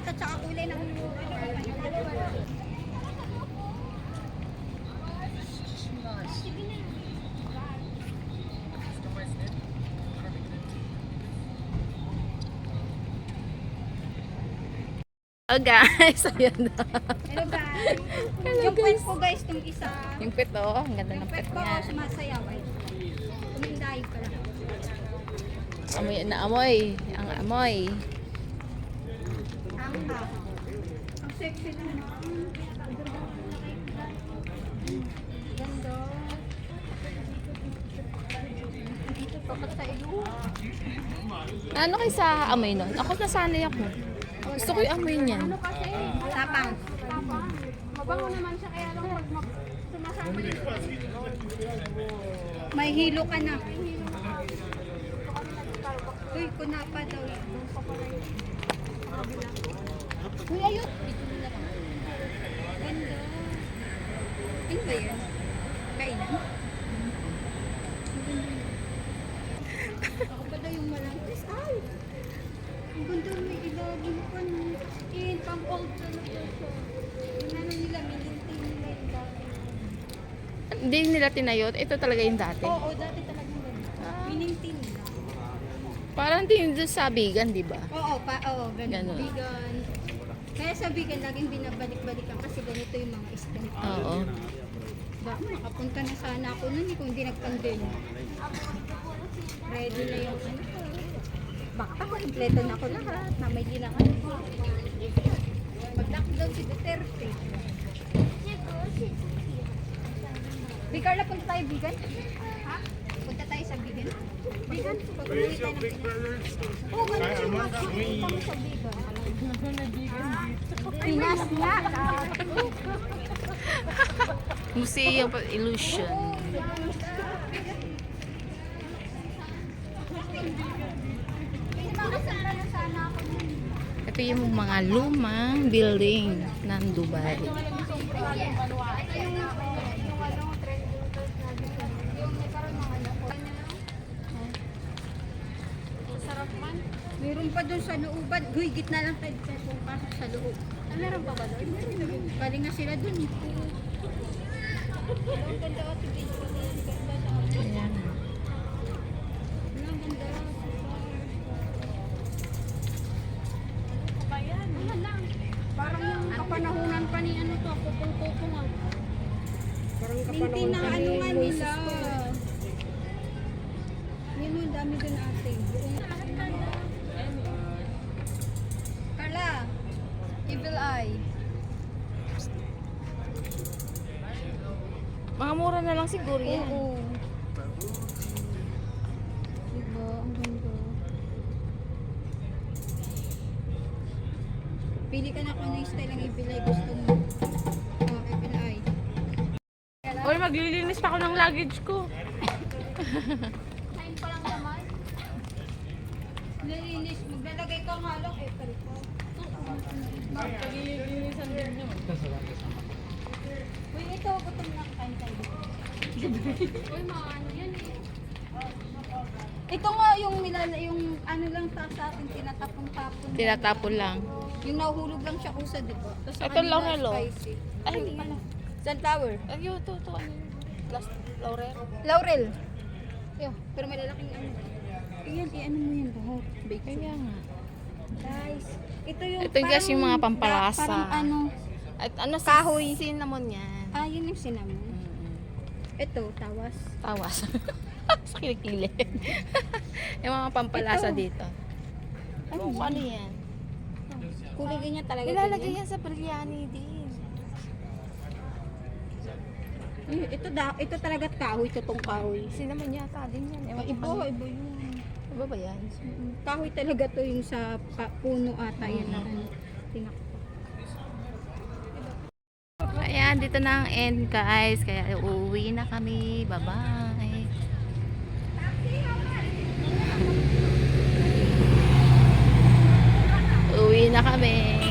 format at saka kulay ng Oh guys, ayan na. Hello guys. Yung pet ko guys, itong isa. Yung pet oh, ang ganda ng Yung pet pet ko, niya. sumasayaw ay. Kuminday pala. Amoy na amoy, ang amoy. Ang ang sexy naman. Ganda. Dito pakat sa ilo. Ano kayo sa amoy nun? Ako nasanay ako. Gusto ko yung amoy niyan. Ano kasi? Tapang. Tapang. Mabango naman siya kaya lang pag sumasama yung may hilo ka na. Uy, kunapa daw yun. Uy, ayun. Ganda. Ano ba yan? Kainan? Ako pa daw yung malangkis. Ay! Ang ganda may ilagin pa ng skin. Pang-old talaga siya. Yung ano nila, minintin nila yung dati. Hindi nila tinayot. Ito talaga yung dati. Oo, dati talagang ganda. Minintin nila. Parang din doon sa Bigan, di ba? Oo, oo, ganun. Ganun. Vegan. Kaya sa vegan, laging binabalik-balikan kasi ganito yung mga isda. Oo. Makapunta na sana ako nun kung hindi nag-pandemic. Ready na yung ano ko. Baka kompleto na ako lahat. Namay lang ako. Mag-lockdown si Duterte. Carla, punta tayo vegan? Ha? Punta tayo sa vegan? Vegan? Pag-uwi tayo ng Pinas. Oo, ganun siya. Punta mo sa vegan. Pinas nga. Museum of Illusion. Ito yung mga lumang building ng Dubai. Meron pa doon sa looban. Uy, gitna lang tayo kung pasok sa loob. Ah, meron pa ba doon? Galing nga sila doon. Ang ganda o, tigil ko na yan. Ganda sa akin. Ayan. Ang ganda. Kabayan. Ano lang. Parang yung kapanahunan pa ni ano to. Kupong-kupong ah. Parang kapanahunan na ano nga nila. Yun o, dami doon ate. Carla, Evil Eye. Mga mura na lang siguro yan. Oo. Diba? Ang ganda. Pili ka na kung ano yung style ng Evil Eye gusto mo. Oh, Evil Eye. Or maglilinis pa ako ng luggage ko. Kain pa lang naman. Nalinis. Maglalagay ka nga lang. Eh, pari ko. Paglilinisan din nyo. Uy, ito. Gutom na kain tayo. Uy, mga ano yan eh. Ito nga yung yung ano lang sa atin, tinatapon-tapon. Tinatapon lang. Yung nahuhulog lang siya kusa, di ba? Tapos sa Ito kanila, lang, hello. spicy. Ay, hindi pala. Sunflower. Ay, yun, ito, ano yun? Last laurel. Laurel. Yo, pero may lalaking ano. Iyan, i-ano mo yan lahat. Bake. Kaya nga. Guys, ito yung Ito guys, yung mga pampalasa. Parang ano, At ano, Kahoy. cinnamon yan. yun yung cinnamon. Ito, tawas. Tawas. Sa kilikili. Yung mga pampalasa Ito. dito. Ano Kung ano yan? Kulay ganyan talaga. Ilalagay ganyan. yan sa biryani din. Ito talaga kahoy, totoong kahoy. Cinnamon yata din yan. Ewan ko Iba, ano. iba yun. Iba ba yan? Kahoy talaga to yung sa puno ata yan. Tingnan ko. Ayan, dito na ang end guys. Kaya uuwi na kami. Bye-bye. Uwi na kami.